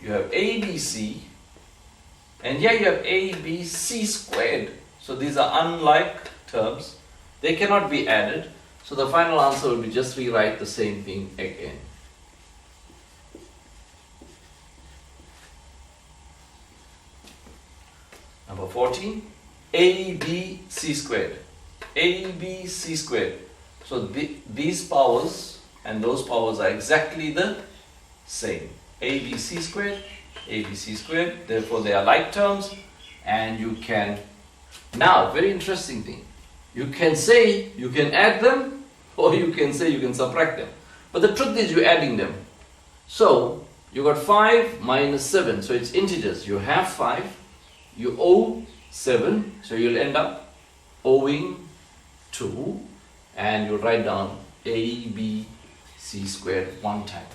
you have ABC, and here you have ABC squared. So these are unlike terms. They cannot be added. So the final answer will be just rewrite the same thing again. Number 14, ABC squared. ABC squared. So these powers and those powers are exactly the same. ABC squared, ABC squared. Therefore, they are like terms, and you can. Now, very interesting thing. You can say you can add them, or you can say you can subtract them. But the truth is, you're adding them. So you got 5 minus 7. So it's integers. You have 5. You owe 7. So you'll end up owing 2. And you'll write down ABC squared one time.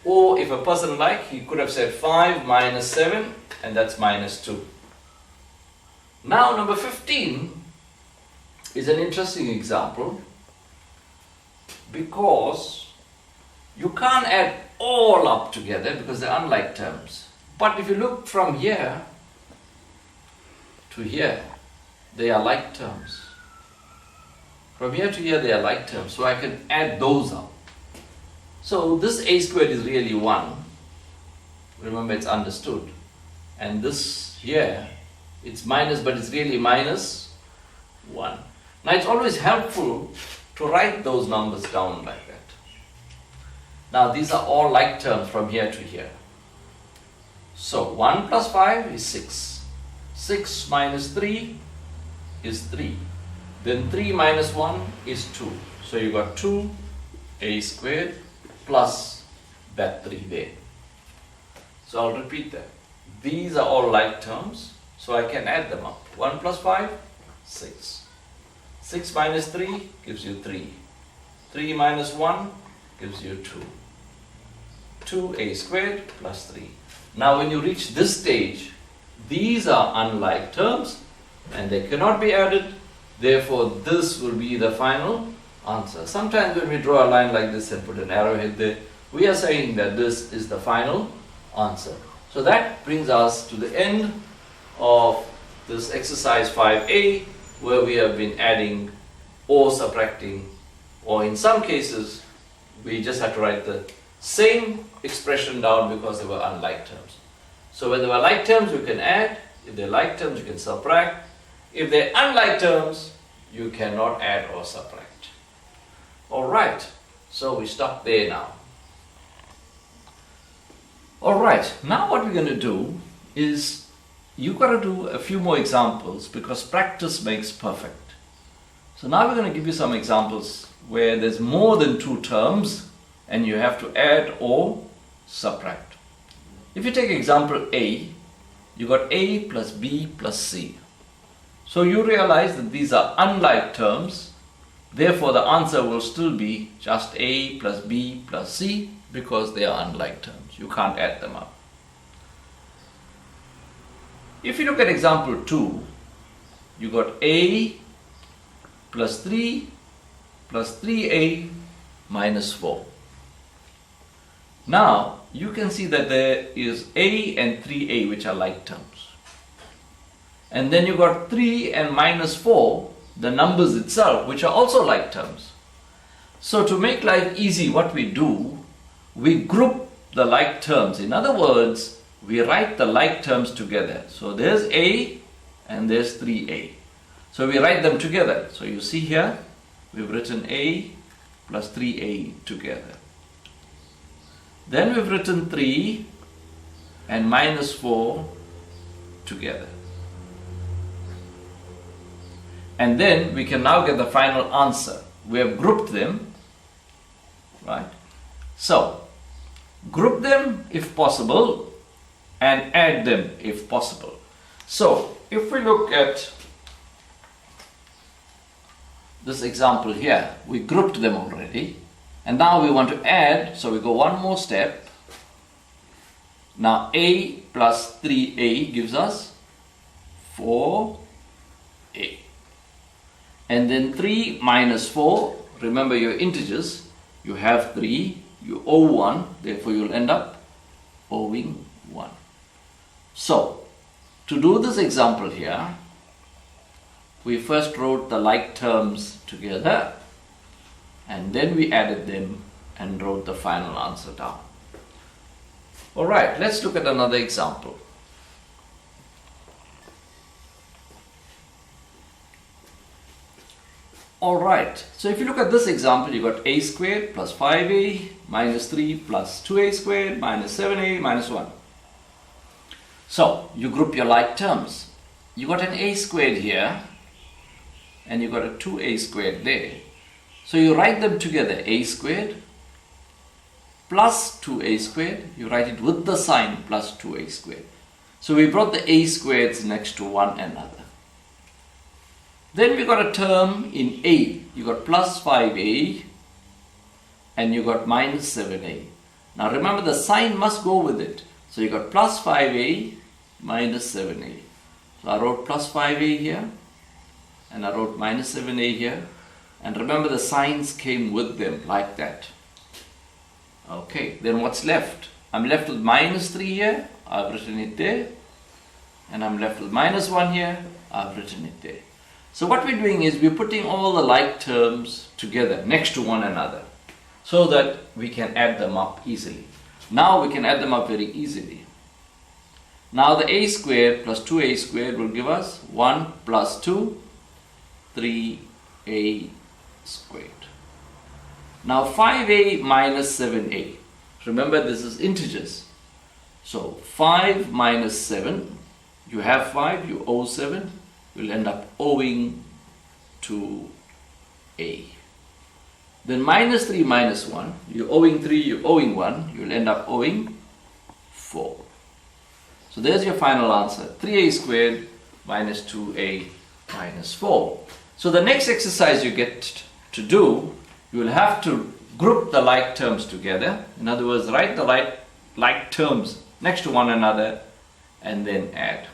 Or if a person like, he could have said 5 minus 7, and that's minus 2. Now number 15 is an interesting example, because you can't add all up together because they're unlike terms. But if you look from here to here, they are like terms. From here to here, they are like terms, so I can add those up. So this a squared is really 1. Remember, it's understood. And this here, it's minus, but it's really minus 1. Now it's always helpful to write those numbers down like that. Now these are all like terms from here to here. So 1 plus 5 is 6. 6 minus 3 is 3. Then 3 minus 1 is 2. So you got 2a squared plus that 3 there. So I'll repeat that. These are all like terms, so I can add them up. 1 plus 5, 6. 6 minus 3 gives you 3. 3 minus 1 gives you 2. 2a squared plus 3. Now when you reach this stage, these are unlike terms and they cannot be added. Therefore, this will be the final answer. Sometimes when we draw a line like this and put an arrowhead there, we are saying that this is the final answer. So that brings us to the end of this exercise 5a, where we have been adding or subtracting, or in some cases, we just had to write the same expression down because they were unlike terms. So when they were like terms, you can add. If they're like terms, you can subtract. If they're unlike terms, you cannot add or subtract. Alright, so we stop there now. Alright, now what we're going to do is, you've got to do a few more examples because practice makes perfect. So now we're going to give you some examples where there's more than 2 terms and you have to add or subtract. If you take example A, you got A plus B plus C. So you realize that these are unlike terms, therefore the answer will still be just A plus B plus C because they are unlike terms. You can't add them up. If you look at example 2, you got A plus 3 plus 3A minus 4. Now you can see that there is A and 3A which are like terms. And then you got 3 and minus 4, the numbers itself, which are also like terms. So to make life easy, what we do, we group the like terms. In other words, we write the like terms together. So there's A and there's 3A. So we write them together. So you see here, we've written A plus 3A together. Then we've written 3 and minus 4 together. And then we can now get the final answer. We have grouped them, right? So, group them if possible and add them if possible. So, if we look at this example here, we grouped them already. And now we want to add, so we go one more step. Now A plus 3A gives us 4A. And then 3 minus 4, remember your integers, you have 3, you owe 1, therefore you'll end up owing 1. So, to do this example here, we first wrote the like terms together and then we added them and wrote the final answer down. Alright, let's look at another example. Alright, so if you look at this example, you got a squared plus 5a minus 3 plus 2a squared minus 7a minus 1. So, you group your like terms. You got an a squared here and you got a 2a squared there. So you write them together, a squared plus 2a squared. You write it with the sign plus 2a squared. So we brought the a squareds next to one another. Then we got a term in a. You got plus 5a and you got minus 7a. Now remember, the sign must go with it. So you got plus 5a minus 7a. So I wrote plus 5a here and I wrote minus 7a here. And remember, the signs came with them like that. Okay, then what's left? I'm left with minus 3 here. I've written it there. And I'm left with minus 1 here. I've written it there. So what we're doing is we're putting all the like terms together next to one another so that we can add them up easily. Now we can add them up very easily. Now the a squared plus 2a squared will give us 1 plus 2, 3a squared. Now 5a minus 7a. Remember, this is integers. So 5 minus 7, you have 5, you owe 7. You'll end up owing to a. Then minus 3 minus 1, you're owing 3, you're owing 1, you'll end up owing 4. So there's your final answer, 3a squared minus 2a minus 4. So the next exercise you get to do, you will have to group the like terms together. In other words, write the like terms next to one another and then add.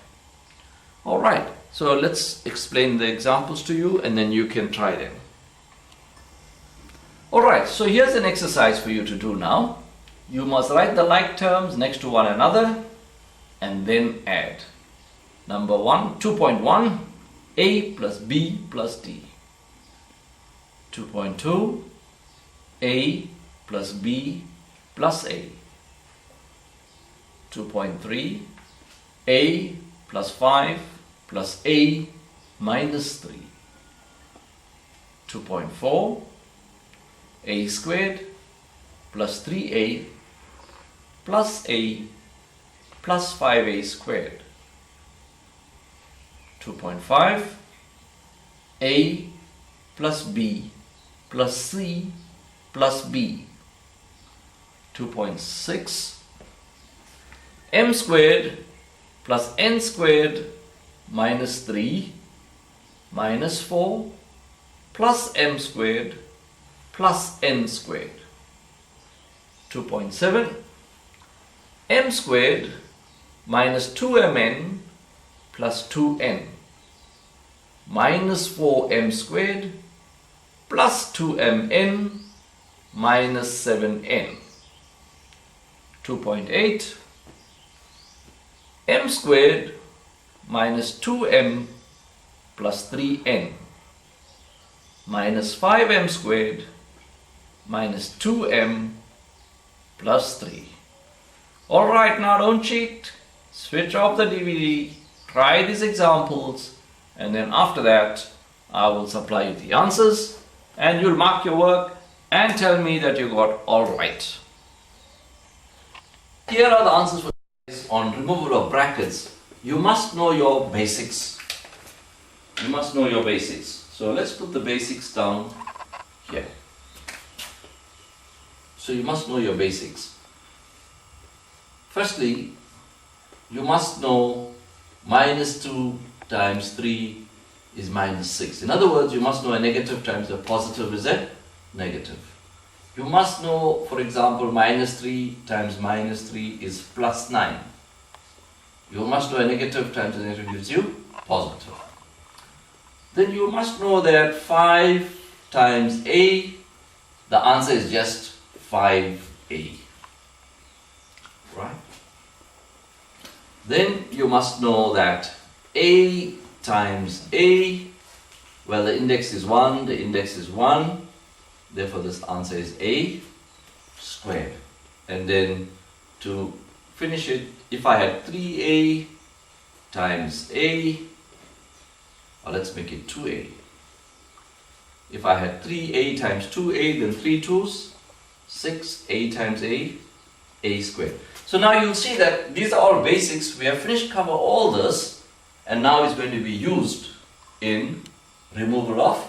Alright. So let's explain the examples to you and then you can try them. Alright, so here's an exercise for you to do now. You must write the like terms next to one another and then add. Number 1, 2.1, a plus b plus d. 2.2, a plus b plus a. 2.3, a plus 5 plus a minus 3. 2.4, a squared plus 3a plus a plus 5a squared. 2.5, a plus b plus c plus b. 2.6, m squared plus n squared minus 3 minus 4 plus m squared plus n squared. 2.7, m squared minus 2mn plus 2n minus 4m squared plus 2mn minus 7n. 2.8, m squared minus 2m plus 3n minus 5m squared minus 2m plus 3. Alright, now don't cheat. Switch off the DVD, try these examples, and then after that I will supply you the answers and you'll mark your work and tell me that you got all right. Here are the answers for on removal of brackets. You must know your basics. You must know your basics. So let's put the basics down here. So you must know your basics. Firstly, you must know minus 2 times 3 is minus 6. In other words, you must know a negative times a positive is a negative. You must know, for example, minus 3 times minus 3 is plus 9. You must know a negative times a negative gives you positive. Then you must know that 5 times a, the answer is just 5a. Right? Then you must know that a times a, well, the index is 1, the index is 1, therefore this answer is a squared. And then to finish it, if I had 3a times a, or let's make it 2a. If I had 3a times 2a, then 3 2's, 6a times a squared. So now you'll see that these are all basics. We have finished cover all this, and now it's going to be used in removal of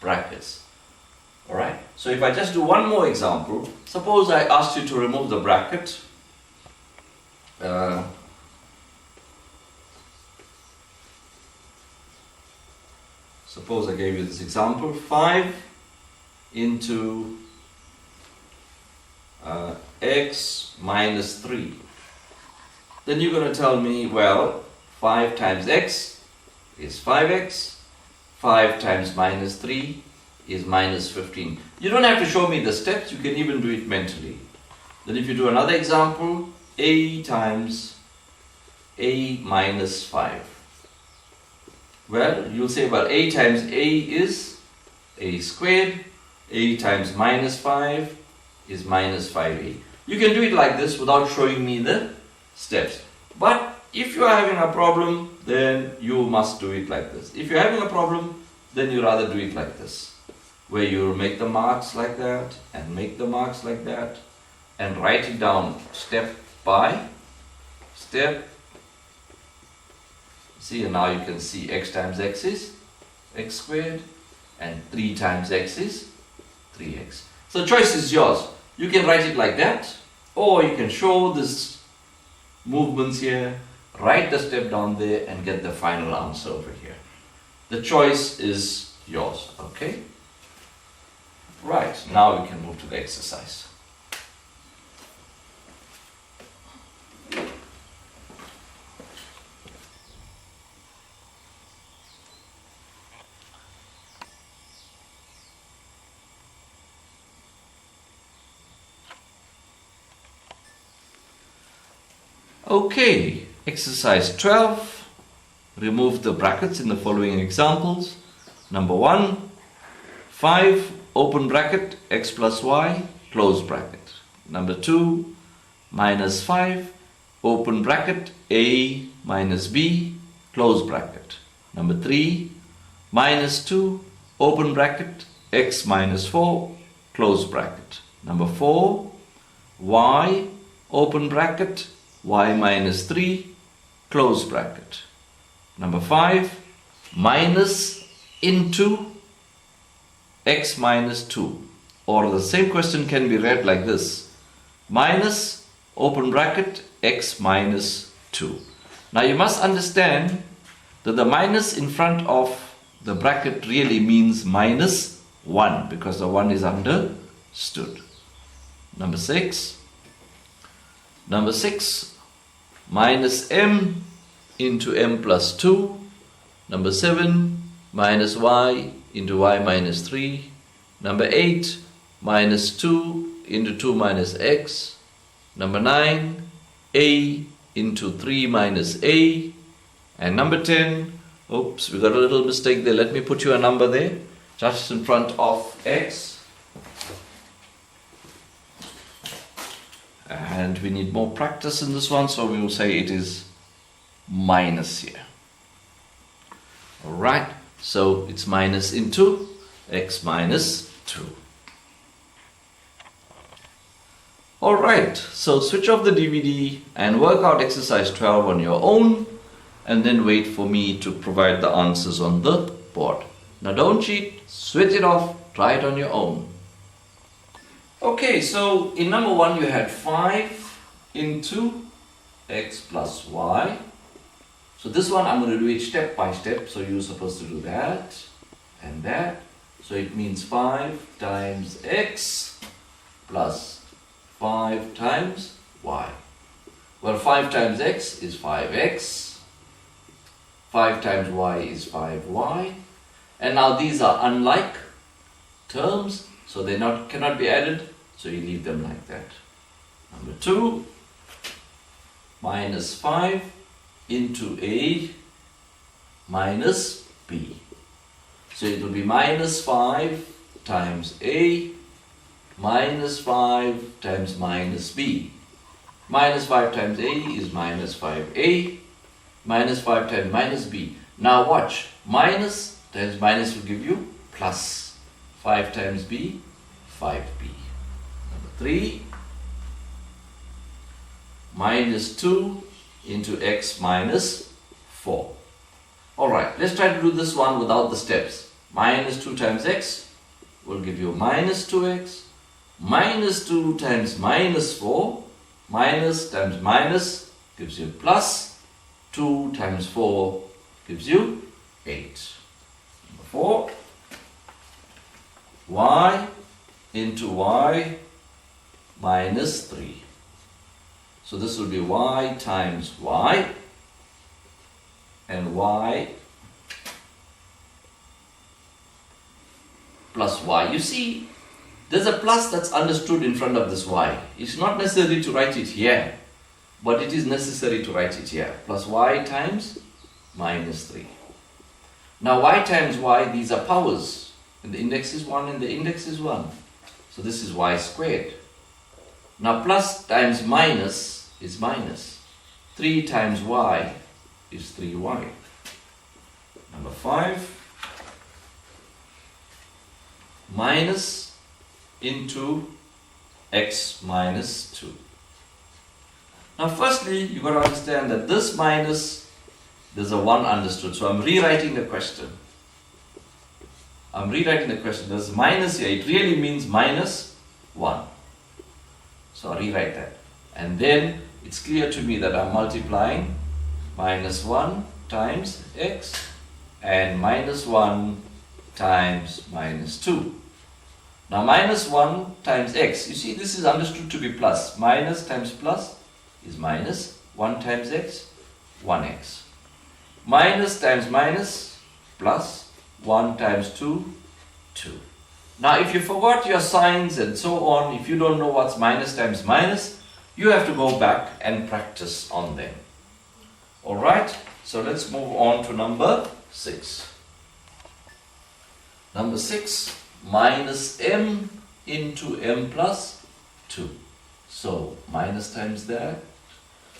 brackets. Alright, so if I just do one more example, suppose I asked you to remove the bracket. Suppose I gave you this example, 5 into x minus 3. Then you're going to tell me, well, 5 times x is 5x, 5 times minus 3 is minus 15. You don't have to show me the steps, you can even do it mentally. Then if you do another example, a times a minus 5. Well, you'll say, well, a times a is a squared, a times minus 5 is minus 5a. You can do it like this without showing me the steps. But if you are having a problem, then you must do it like this. If you're having a problem, then you rather do it like this, where you make the marks like that and make the marks like that and write it down step by step. See, and now you can see x times x is x squared and 3 times x is 3x. So the choice is yours. You can write it like that, or you can show this movements here, write the step down there and get the final answer over here. The choice is yours, okay? Right, now we can move to the exercise. Okay, exercise 12. Remove the brackets in the following examples. Number 1, 5, open bracket, x plus y, close bracket. Number 2, minus 5, open bracket, a minus b, close bracket. Number 3, minus 2, open bracket, x minus 4, close bracket. Number 4, y, open bracket, y minus 3, close bracket. Number 5, minus into x minus 2. Or the same question can be read like this: minus, open bracket, x minus 2. Now you must understand that the minus in front of the bracket really means minus 1, because the 1 is understood. Number 6, minus m into m plus 2. Number 7, minus y into y minus 3. Number 8, minus 2 into 2 minus x. Number 9, a into 3 minus a. And number 10, oops, we got a little mistake there. Let me put you a number there, just in front of x. And we need more practice in this one, so we will say it is minus here. Alright, so it's minus into x minus 2. Alright, so switch off the DVD and work out exercise 12 on your own, and then wait for me to provide the answers on the board. Now don't cheat, switch it off, try it on your own. Okay, so in number 1 you had 5 into x plus y. So this one I'm going to do it step by step, so you're supposed to do that and that. So it means 5 times x plus 5 times y. Well, 5 times x is 5x, 5 times y is 5y, and now these are unlike terms, so they cannot be added, so you leave them like that. Number 2, minus 5 into A minus B. So it will be minus 5 times A minus 5 times minus B. Minus 5 times A is minus 5A. Minus 5 times minus B. Now watch. Minus times minus will give you plus. 5 times B, 5B. Number 3. Minus 2 into x minus 4. Alright, let's try to do this one without the steps. Minus 2 times x will give you minus 2x. Minus 2 times minus 4. Minus times minus gives you plus. 2 times 4 gives you 8. Number 4. Y into y minus 3. So this will be y times y and y plus y. You see, there's a plus that's understood in front of this y. It's not necessary to write it here, but it is necessary to write it here. Plus y times minus 3. Now y times y, these are powers. And the index is 1 and the index is 1. So this is y squared. Now plus times minus is minus. 3 times y is 3y. Number 5. Minus into x minus 2. Now firstly, you've got to understand that this minus, there's a 1 understood. So I'm rewriting the question. There's minus here. It really means minus 1. So I'll rewrite that. And then it's clear to me that I'm multiplying minus 1 times x and minus 1 times minus 2. Now minus 1 times x, you see this is understood to be plus. Minus times plus is minus. 1 times x, 1x. Minus times minus plus. 1 times 2, 2. Now if you forgot your signs and so on, if you don't know what's minus times minus, you have to go back and practice on them. Alright, so let's move on to number 6. Number 6, minus m into m plus 2. So minus times that.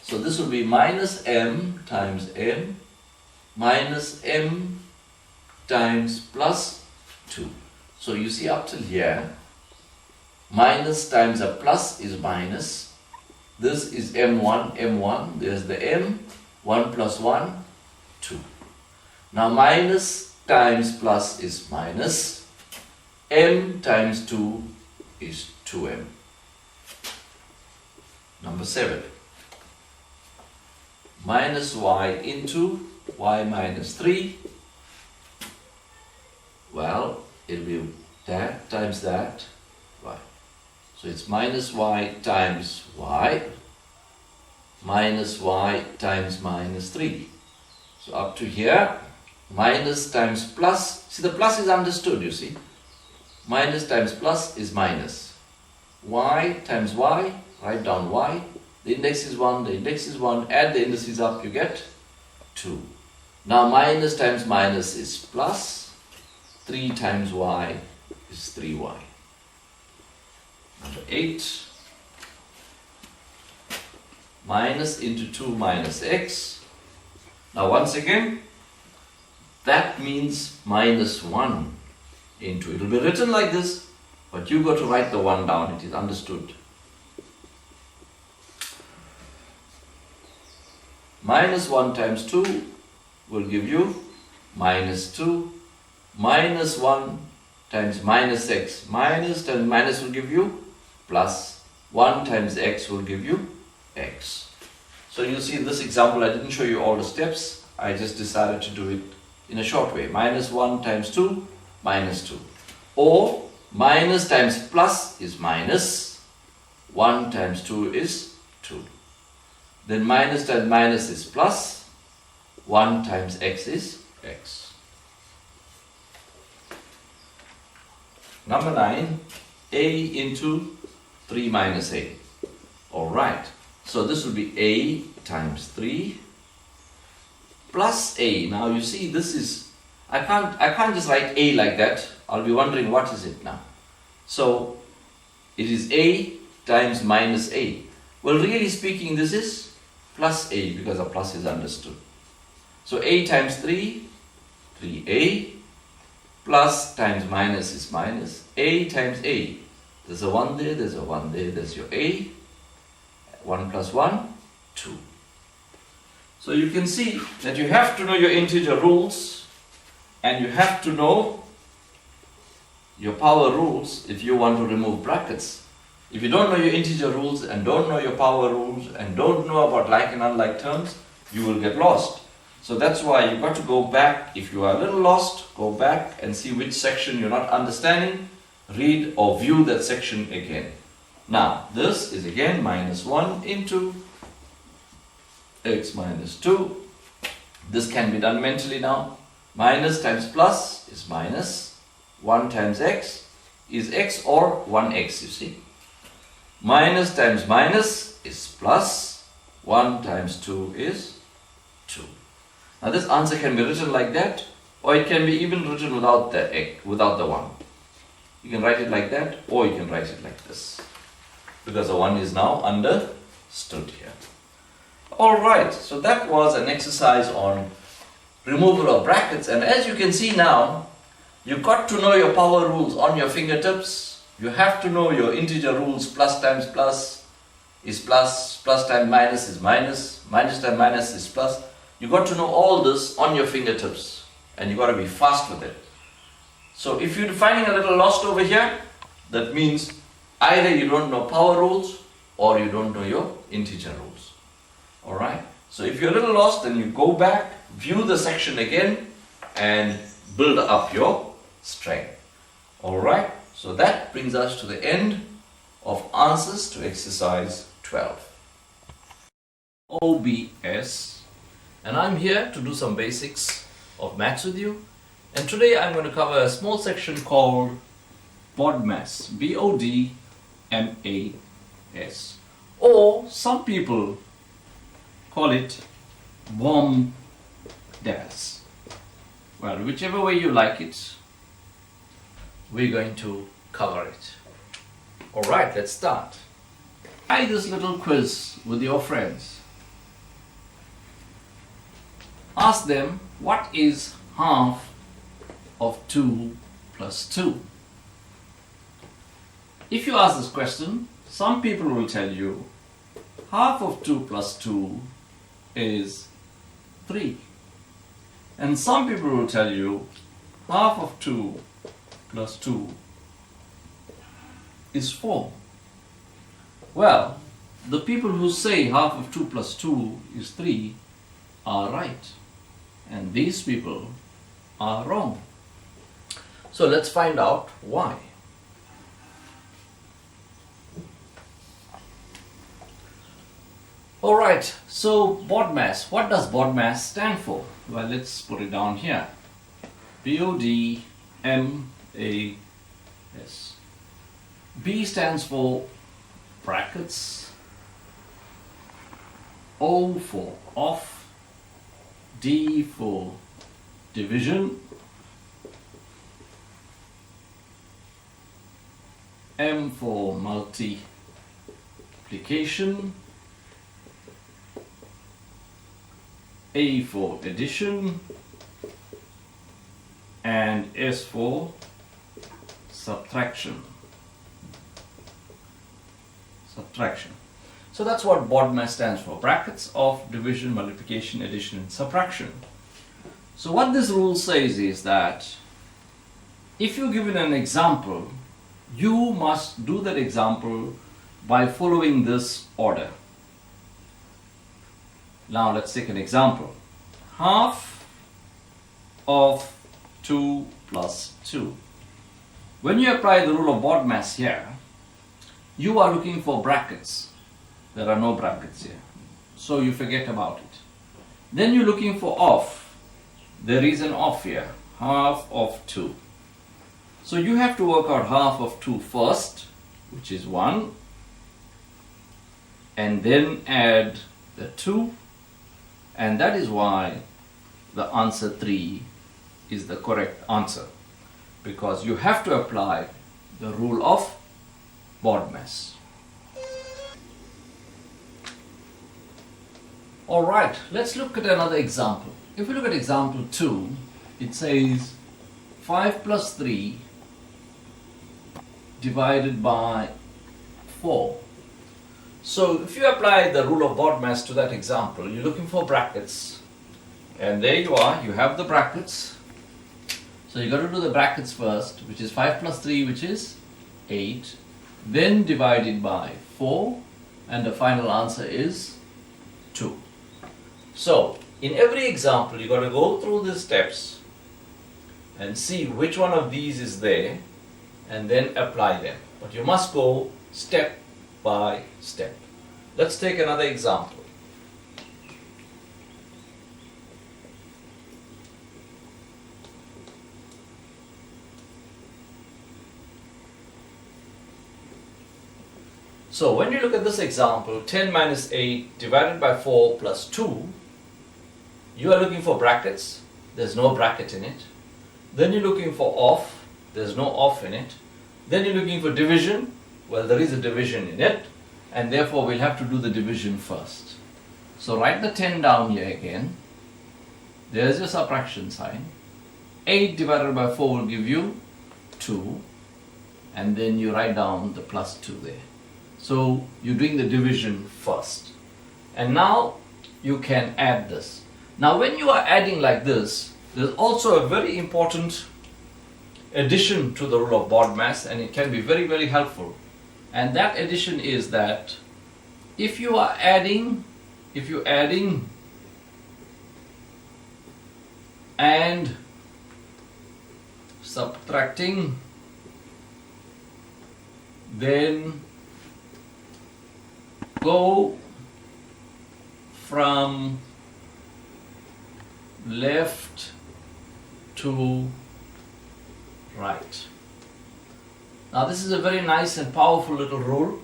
So this will be minus m times m minus m times plus 2. So you see up till here, minus times a plus is minus. This is m1, m1. There's the m, 1 plus 1, 2. Now minus times plus is minus. M times 2 is 2m. Number 7. Minus y into y minus 3. Well, it'll be that times that, y. So it's minus y times y, minus y times minus 3. So up to here, minus times plus. See, the plus is understood, you see. Minus times plus is minus. Y times y, write down y. The index is 1, the index is 1. Add the indices up, you get 2. Now minus times minus is plus. 3 times y is 3y. Number 8. Minus into 2 minus x. Now once again, that means minus 1 into. It will be written like this, but you got to write the 1 down. It is understood. Minus 1 times 2 will give you minus 2. Minus 1 times minus x. Minus times minus will give you plus. 1 times x will give you x. So you see in this example, I didn't show you all the steps. I just decided to do it in a short way. Minus 1 times 2, minus 2. Or minus times plus is minus. 1 times 2 is 2. Then minus times minus is plus. 1 times x is x. Number 9, a into 3 minus a. Alright, so this will be a times 3 plus a. Now you see this is, I can't just write a like that. I'll be wondering what is it now. So it is a times minus a. Well, really speaking, this is plus a because a plus is understood. So a times 3, 3a, plus times minus is minus, a times a. There's a 1 there, there's a 1 there, there's your a. 1 plus 1, 2. So you can see that you have to know your integer rules and you have to know your power rules if you want to remove brackets. If you don't know your integer rules and don't know your power rules and don't know about like and unlike terms, you will get lost. So that's why you've got to go back. If you are a little lost, go back and see which section you're not understanding. Read or view that section again. Now, this is again minus 1 into x minus 2. This can be done mentally now. Minus times plus is minus. 1 times x is x or 1x, you see. Minus times minus is plus. 1 times 2 is 2. Now this answer can be written like that, or it can be even written without the x, without the 1. You can write it like that, or you can write it like this, because the 1 is now understood here. Alright, so that was an exercise on removal of brackets, and as you can see now, you've got to know your power rules on your fingertips. You have to know your integer rules. Plus times plus is plus, plus times minus is minus, minus times minus is plus. You've got to know all this on your fingertips, and you've got to be fast with it. So if you're finding a little lost over here, that means either you don't know power rules or you don't know your integer rules. Alright, so if you're a little lost, then you go back, view the section again and build up your strength. Alright, so that brings us to the end of answers to exercise 12. OBS, and I'm here to do some basics of maths with you. And today I'm going to cover a small section called BODMAS, B-O-D-M-A-S, or some people call it BOM-DAS. Well, whichever way you like it, we're going to cover it. Alright, let's start. Try this little quiz with your friends. Ask them, what is half of 2 plus 2? If you ask this question, some people will tell you half of 2 plus 2 is 3. And some people will tell you half of 2 plus 2 is 4. Well, the people who say half of 2 plus 2 is 3 are right. And these people are wrong. So let's find out why. Alright, so BODMAS. What does BODMAS stand for? Well, let's put it down here. B-O-D-M-A-S. B stands for brackets. O for off. D for division. M for multiplication. A for addition. And S for subtraction. So that's what BODMAS stands for. Brackets of division, multiplication, addition, and subtraction. So what this rule says is that if you're given an example, you must do that example by following this order. Now let's take an example. Half of 2 plus 2. When you apply the rule of BODMAS here, you are looking for brackets. There are no brackets here, so you forget about it. Then you're looking for off. There is an off here, half of 2. So you have to work out half of 2 first, which is 1, and then add the 2, and that is why the answer 3 is the correct answer, because you have to apply the rule of BODMAS. Alright, let's look at another example. If we look at example 2, it says 5 plus 3 divided by 4. So if you apply the rule of BODMAS to that example, you're looking for brackets, and there you are, you have the brackets. So you got to do the brackets first, which is 5 plus 3, which is 8, then divided by 4, and the final answer is 2. So in every example, you got to go through the steps and see which one of these is there, and then apply them. But you must go step by step. Let's take another example. So when you look at this example, 10 minus 8 divided by 4 plus 2, you are looking for brackets. There's no bracket in it. Then you're looking for off. There's no off in it. Then you're looking for division. Well, there is a division in it, and therefore we'll have to do the division first. So write the 10 down here again. There's your subtraction sign. 8 divided by 4 will give you 2, and then you write down the plus 2 there. So you're doing the division first. And now you can add this. Now when you are adding like this, there's also a very important addition to the rule of BODMAS, and it can be very, very helpful. And that addition is that if you're adding and subtracting, then go from left to right. Now this is a very nice and powerful little rule,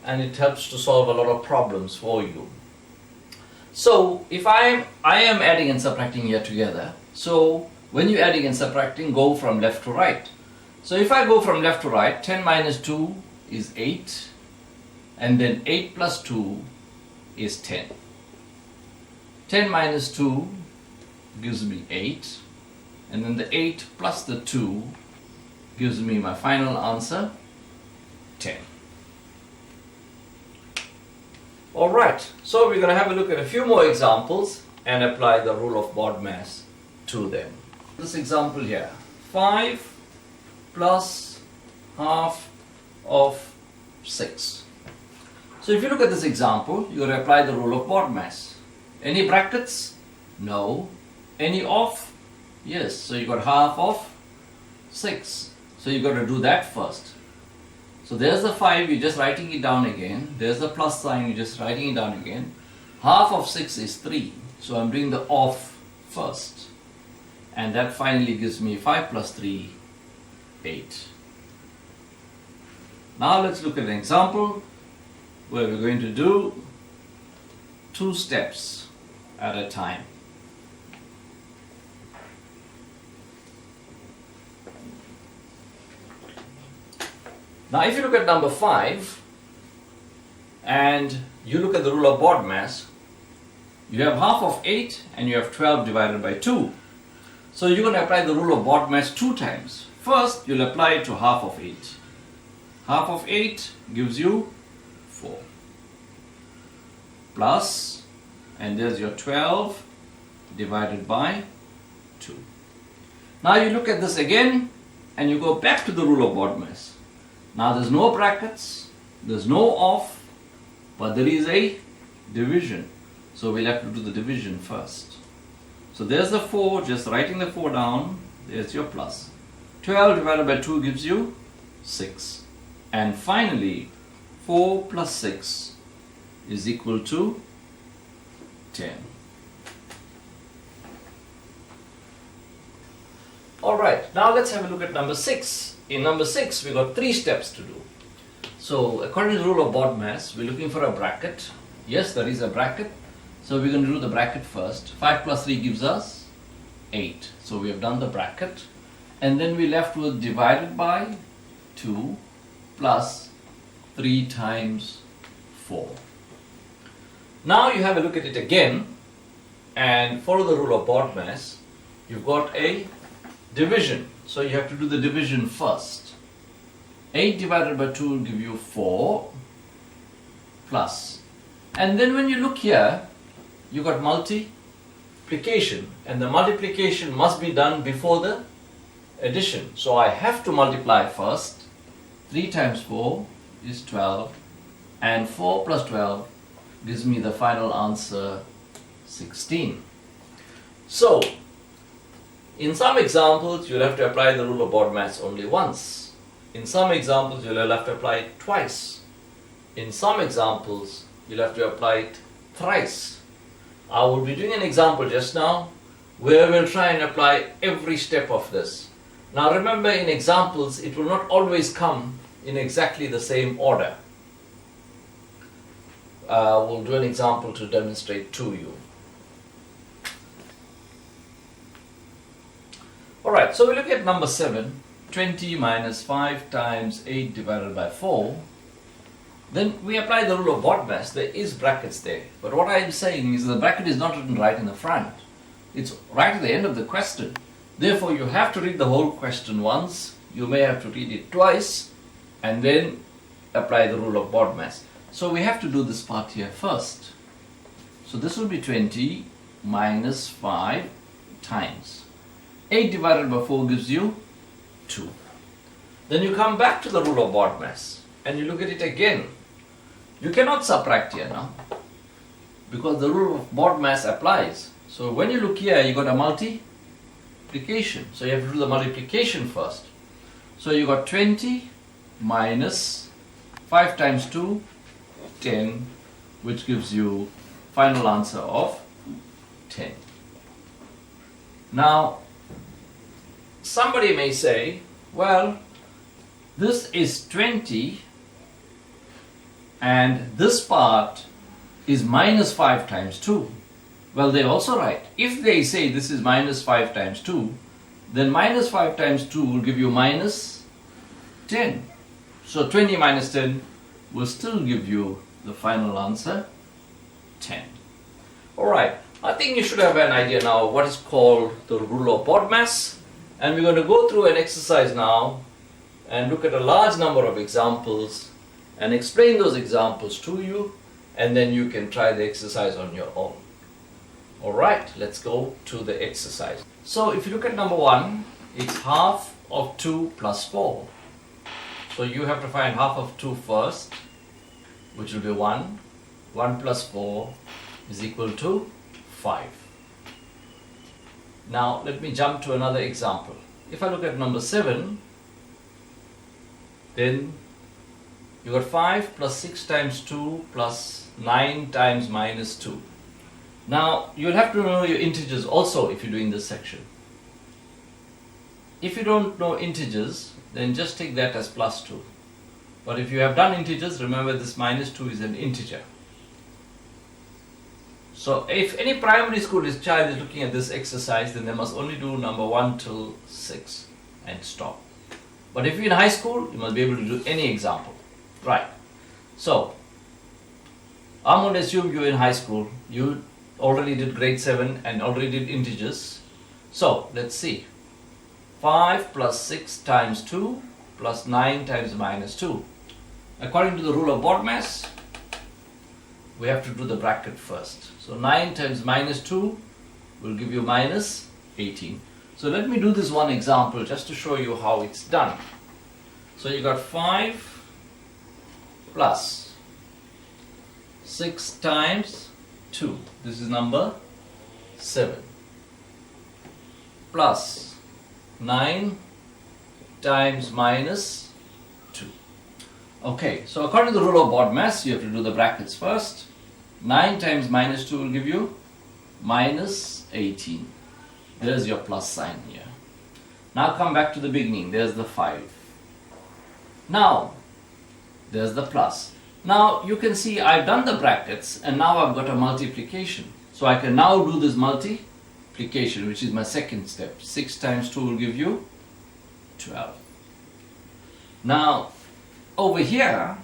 and it helps to solve a lot of problems for you. So if I am adding and subtracting here together, so when you're adding and subtracting, go from left to right. So if I go from left to right, 10 minus 2 is 8, and then 8 plus 2 is 10. 10 minus 2 gives me 8, and then the 8 plus the 2 gives me my final answer, 10. Alright, so we're going to have a look at a few more examples and apply the rule of BODMAS to them. This example here, 5 plus half of 6. So if you look at this example, you're going to apply the rule of BODMAS. Any brackets? No. Any off? Yes. So you got half of 6. So you got to do that first. So there's the 5, you're just writing it down again. There's the plus sign, you're just writing it down again. Half of 6 is 3. So I'm doing the off first. And that finally gives me 5 plus 3, 8. Now let's look at an example where we're going to do 2 steps at a time. Now if you look at number 5 and you look at the rule of BODMAS, you have half of 8 and you have 12 divided by 2. So you're going to apply the rule of BODMAS 2 times. First you'll apply it to half of 8. Half of 8 gives you 4. Plus, and there's your 12 divided by 2. Now you look at this again and you go back to the rule of BODMAS. Now there's no brackets, there's no off, but there is a division. So we'll have to do the division first. So there's the 4, just writing the 4 down, there's your plus. 12 divided by 2 gives you 6. And finally, 4 plus 6 is equal to 10. Alright, now let's have a look at number 6. In number 6, we got 3 steps to do. So according to the rule of BODMAS, we're looking for a bracket. Yes, there is a bracket. So we're going to do the bracket first. 5 plus 3 gives us 8. So we have done the bracket, and then we left with divided by 2 plus 3 times 4. Now you have a look at it again and follow the rule of BODMAS. You've got a division, so you have to do the division first. 8 divided by 2 will give you 4 plus. And then when you look here, you got multiplication, and the multiplication must be done before the addition. So I have to multiply first. 3 times 4 is 12, and 4 plus 12 gives me the final answer 16. So in some examples you'll have to apply the rule of BODMAS only once. In some examples you'll have to apply it twice. In some examples you'll have to apply it thrice. I will be doing an example just now where we'll try and apply every step of this. Now remember, in examples it will not always come in exactly the same order. We'll do an example to demonstrate to you. Alright, so we look at number 7, 20 minus 5 times 8 divided by 4. Then we apply the rule of BODMAS. There is brackets there. But what I am saying is the bracket is not written right in the front. It's right at the end of the question. Therefore, you have to read the whole question once. You may have to read it twice and then apply the rule of BODMAS. So we have to do this part here first. So this will be 20 minus 5 times 8 divided by 4 gives you 2. Then you come back to the rule of BODMAS and you look at it again. You cannot subtract here now because the rule of BODMAS applies. So when you look here, you got a multiplication. So you have to do the multiplication first. So you got 20 minus 5 times 2, 10, which gives you final answer of 10. Now, somebody may say, well, this is 20 and this part is minus 5 times 2. Well, they're also right. If they say this is minus 5 times 2, then minus 5 times 2 will give you minus 10. So 20 minus 10 will still give you the final answer 10. Alright, I think you should have an idea now what is called the rule of BODMAS, and we're going to go through an exercise now and look at a large number of examples and explain those examples to you, and then you can try the exercise on your own. Alright, let's go to the exercise. So if you look at number 1, it's half of 2 plus 4. So you have to find half of 2 first, which will be 1. 1 plus 4 is equal to 5. Now let me jump to another example. If I look at number 7, then you got 5 plus 6 times 2 plus 9 times minus 2. Now you'll have to know your integers also if you're doing this section. If you don't know integers, then just take that as plus 2. But if you have done integers, remember this minus 2 is an integer. So if any primary school child is looking at this exercise, then they must only do number 1 till 6 and stop. But if you're in high school, you must be able to do any example. Right. So I'm going to assume you're in high school. You already did grade 7 and already did integers. So let's see. 5 plus 6 times 2 plus 9 times minus 2. According to the rule of BODMAS, we have to do the bracket first. So 9 times minus 2 will give you minus 18. So let me do this one example just to show you how it's done. So you got 5 plus 6 times 2. This is number 7. Plus 9 times minus 2. Okay, so according to the rule of BODMAS, you have to do the brackets first. 9 times minus 2 will give you minus 18. There's your plus sign here. Now come back to the beginning. There's the 5. Now, there's the plus. Now you can see I've done the brackets and now I've got a multiplication. So I can now do this multiplication. multiplication, which is my second step. 6 times 2 will give you 12. Now, over here,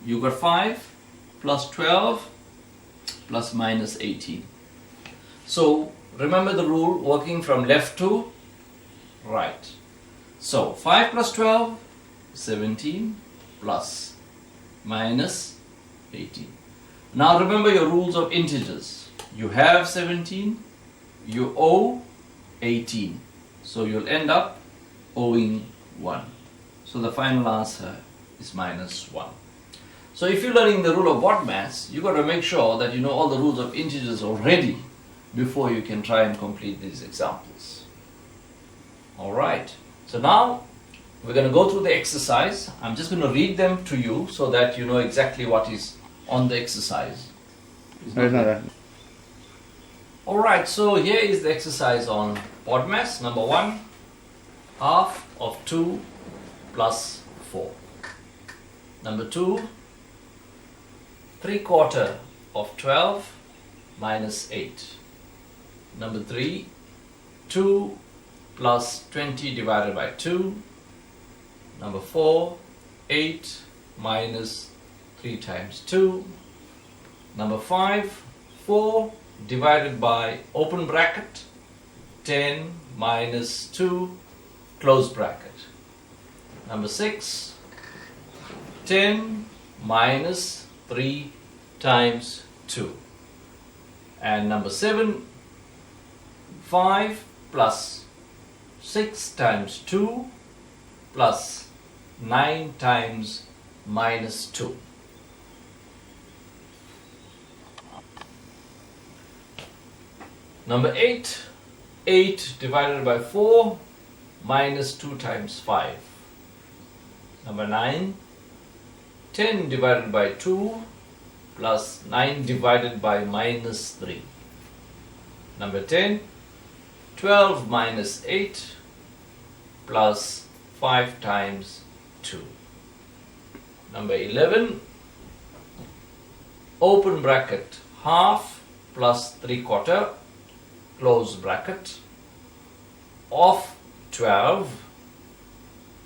you got 5 plus 12 plus minus 18. So, remember the rule, working from left to right. So, 5 plus 12, 17 plus minus 18. Now, remember your rules of integers. You have 17, you owe 18. So, you'll end up owing 1. So, the final answer is minus 1. So, if you're learning the rule of BODMAS, you've got to make sure that you know all the rules of integers already before you can try and complete these examples. Alright, so now we're going to go through the exercise. I'm just going to read them to you so that you know exactly what is on the exercise. Alright, so here is the exercise on BODMAS. Number 1, half of 2 plus 4. Number 2, 3/4 of 12 minus 8. Number 3, 2 plus 20 divided by 2. Number 4, 8 minus 3 times 2. Number 5, 4 divided by open bracket 10 minus 2 close bracket. Number 6, 10 minus 3 times 2. And number 7, 5 plus 6 times 2 plus 9 times minus 2. Number 8, 8 divided by 4 minus 2 times 5. Number 9, 10 divided by 2 plus 9 divided by minus 3. Number 10, 12 minus 8 plus 5 times 2. Number 11, open bracket half plus 3/4 close bracket of 12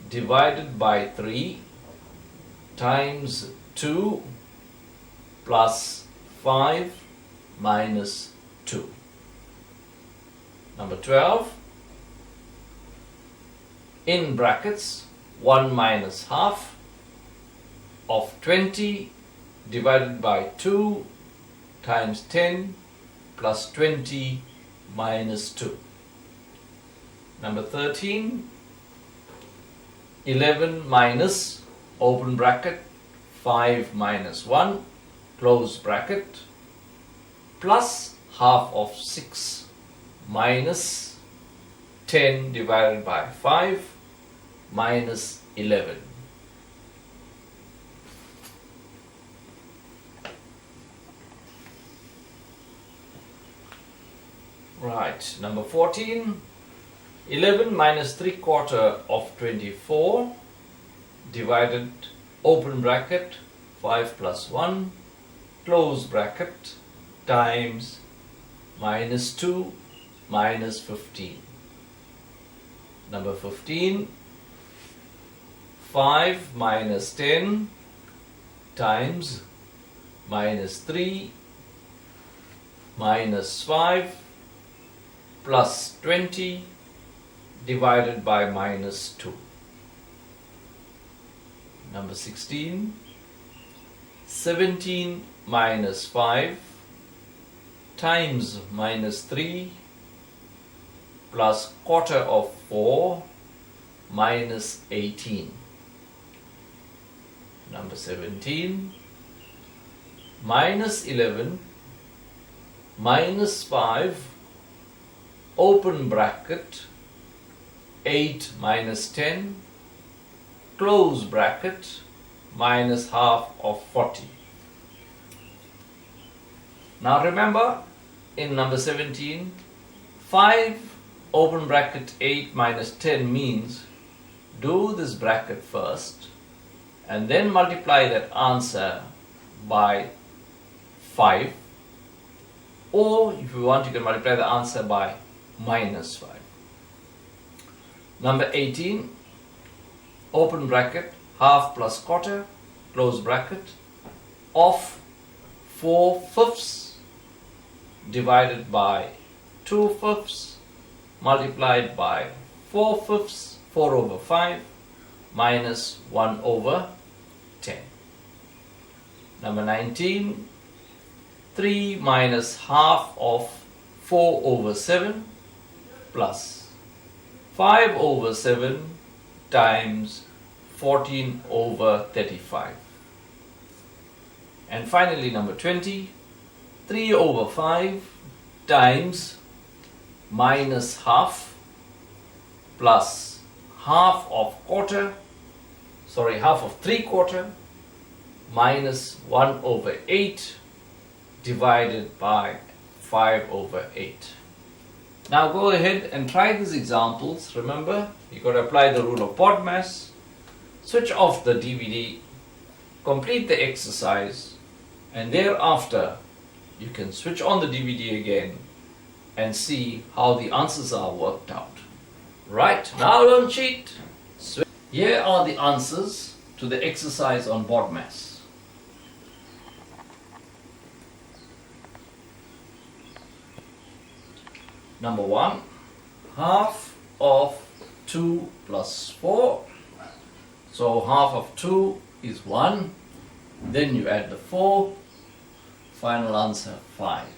divided by 3 times 2 plus 5 minus 2. Number 12, in brackets 1 minus half of 20 divided by 2 times 10 plus 20 minus 2. Number 13, 11 minus open bracket 5 minus 1 close bracket plus half of 6 minus 10 divided by 5 minus 11. Right, number 14, 11 minus 3/4 of 24 divided open bracket 5 plus 1 close bracket times minus 2 minus 15. Number 15, 5 minus 10 times minus 3 minus 5 plus 20 divided by minus 2. Number 16, 17 minus 5 times minus 3 plus 1/4 of 4 minus 18. Number 17, minus 11 minus 5 open bracket 8 minus 10 close bracket minus half of 40. Now remember, in number 17, 5 open bracket 8 minus 10 means do this bracket first and then multiply that answer by 5, or if you want you can multiply the answer by minus 5. Number 18, open bracket, half plus quarter, close bracket, of 4/5 divided by 2/5 multiplied by 4/5, 4/5 minus 1/10. Number 19, 3 minus half of 4/7 plus 5/7 times 14/35. And finally number 20, 3/5 times minus half plus half of 3/4 minus 1/8 divided by 5/8. Now go ahead and try these examples. Remember, you got to apply the rule of BODMAS, switch off the DVD, complete the exercise, and thereafter you can switch on the DVD again and see how the answers are worked out. Right, now don't cheat. Here are the answers to the exercise on BODMAS. Number 1, half of 2 plus 4. So half of 2 is 1. Then you add the 4. Final answer 5.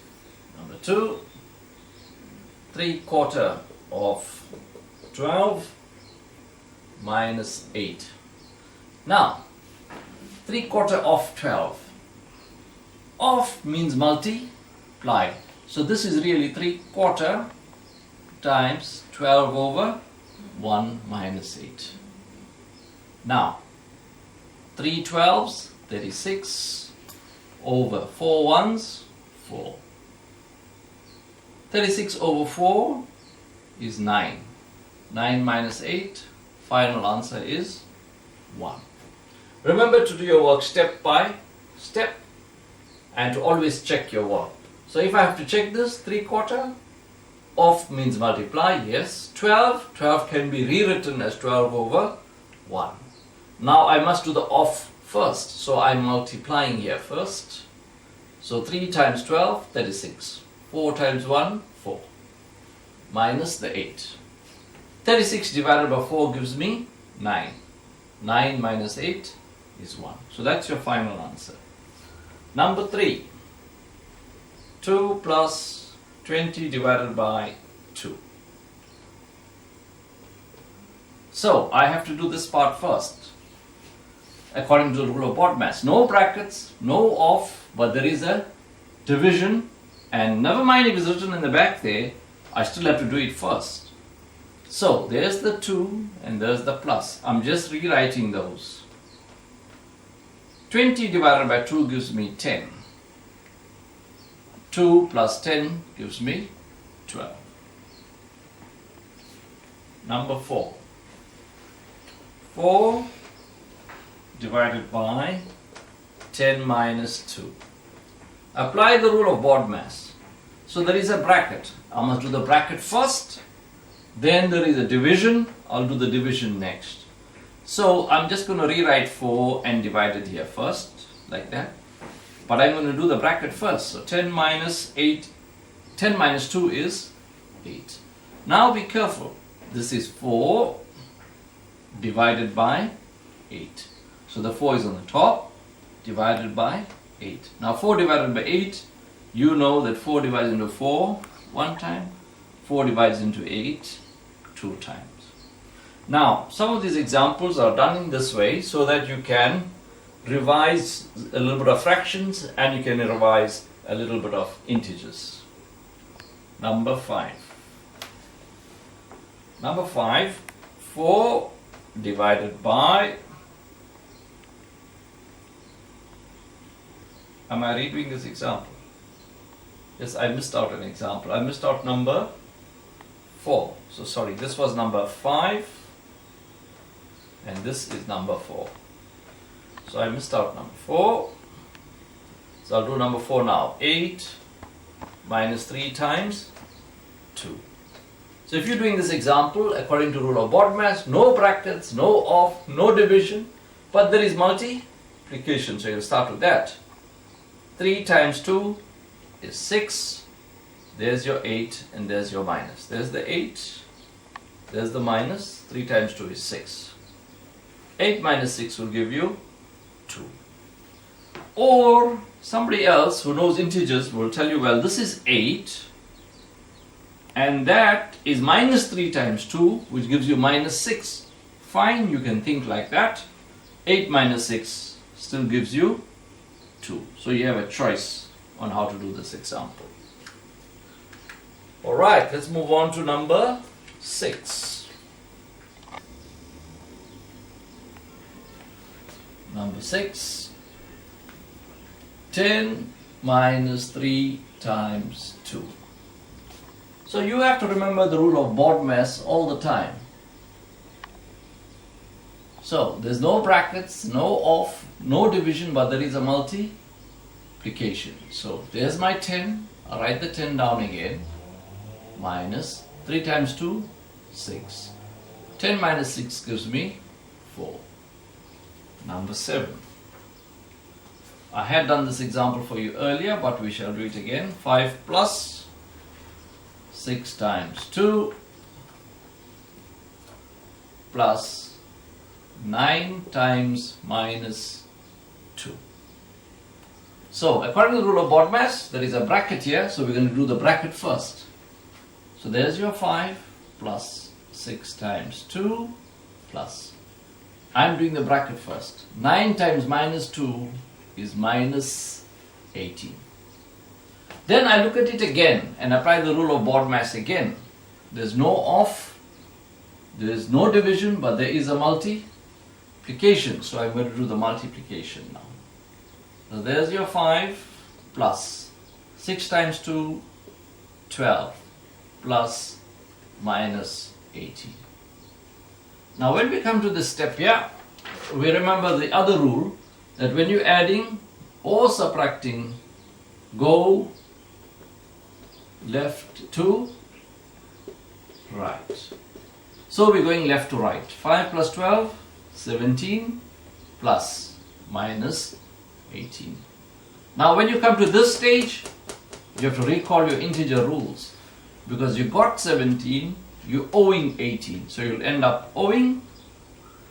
Number 2, 3/4 of 12 minus 8. Now, 3/4 of 12. Of means multiply. So this is really 3/4 times 12/1 minus 8. Now, 3 12s, 36, over 4 1s, 4. 36/4 is 9. 9 minus 8, final answer is 1. Remember to do your work step by step and to always check your work. So if I have to check this, 3/4, of means multiply, yes. 12 can be rewritten as 12/1. Now I must do the of first, so I'm multiplying here first. So 3 times 12, 36. 4 times 1, 4. Minus the 8. 36 divided by 4 gives me 9. 9 minus 8 is 1. So that's your final answer. Number 3. 2 plus 20 divided by 2. So I have to do this part first. According to the rule of BODMAS. No brackets, no of, but there is a division. And never mind if it's written in the back there, I still have to do it first. So there's the 2 and there's the plus. I'm just rewriting those. 20 divided by 2 gives me 10. 2 plus 10 gives me 12. Number 4. 4 divided by 10 minus 2. Apply the rule of BODMAS. So there is a bracket. I must do the bracket first. Then there is a division. I'll do the division next. So I'm just going to rewrite 4 and divide it here first, like that. But I'm going to do the bracket first. So 10 minus 8, 10 minus 2 is 8. Now be careful. This is 4 divided by 8. So the 4 is on the top, divided by 8. Now 4 divided by 8, you know that 4 divides into 4 one time, 4 divides into 8 two times. Now some of these examples are done in this way so that you can revise a little bit of fractions and you can revise a little bit of integers. Number 5. Number 5, 4 divided by, am I redoing this example? Yes, I missed out an example. I missed out number 4. So sorry, this was number 5 and this is number 4. So I missed out number 4. So I'll do number 4 now. 8 minus 3 times 2. So if you're doing this example according to rule of BODMAS, no brackets, no off, no division, but there is multiplication. So you'll start with that. 3 times 2 is 6. There's your 8 and there's your minus. There's the 8, there's the minus. 3 times 2 is 6. 8 minus 6 will give you 2. Or somebody else who knows integers will tell you, well, this is 8 and that is minus 3 times 2, which gives you minus 6. Fine, you can think like that. 8 minus 6 still gives you 2. So you have a choice on how to do this example. Alright, let's move on to number 6. Number 6. 10 minus 3 times 2. So you have to remember the rule of BODMAS all the time. So there's no brackets, no off, no division, but there is a multiplication. So there's my 10. I'll write the 10 down again. Minus 3 times 2, 6. 10 minus 6 gives me 4. Number 7. I had done this example for you earlier, but we shall do it again. 5 plus 6 times 2 plus 9 times minus 2. So according to the rule of BODMAS, there is a bracket here, so we're going to do the bracket first. So there's your 5 plus 6 times 2 plus, I'm doing the bracket first. 9 times minus 2 is minus 18. Then I look at it again and apply the rule of BODMAS again. There's no off, there is no division, but there is a multiplication. So I'm going to do the multiplication now. So there's your 5 plus 6 times 2, 12 plus minus 18. Now when we come to this step here, we remember the other rule that when you're adding or subtracting, go left to right. So we're going left to right. 5 plus 12, 17 plus minus 18. Now when you come to this stage, you have to recall your integer rules, because you got 17, you're owing 18. So you'll end up owing,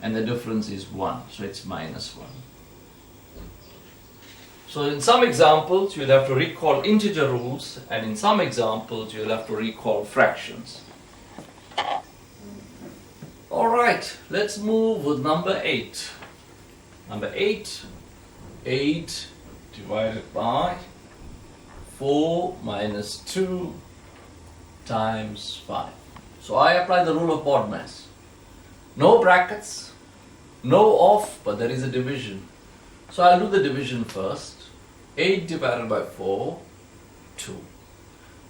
and the difference is 1. So it's minus 1. So in some examples, you'll have to recall integer rules, and in some examples, you'll have to recall fractions. Alright, let's move with number 8. Number 8, 8 divided by 4 minus 2 times 5. So I apply the rule of BODMAS. No brackets, no off, but there is a division. So I'll do the division first. 8 divided by 4, 2.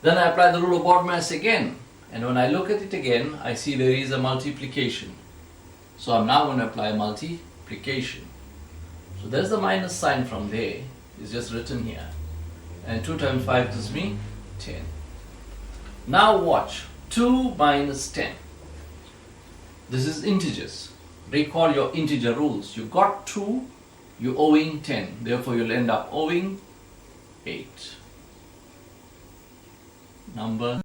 Then I apply the rule of BODMAS again. And when I look at it again, I see there is a multiplication. So I'm now going to apply multiplication. So there's the minus sign from there. It's just written here. And 2 times 5 gives me 10. Now watch. 2 minus 10. This is integers. Recall your integer rules. You got 2. You're owing 10, therefore you'll end up owing 8. Number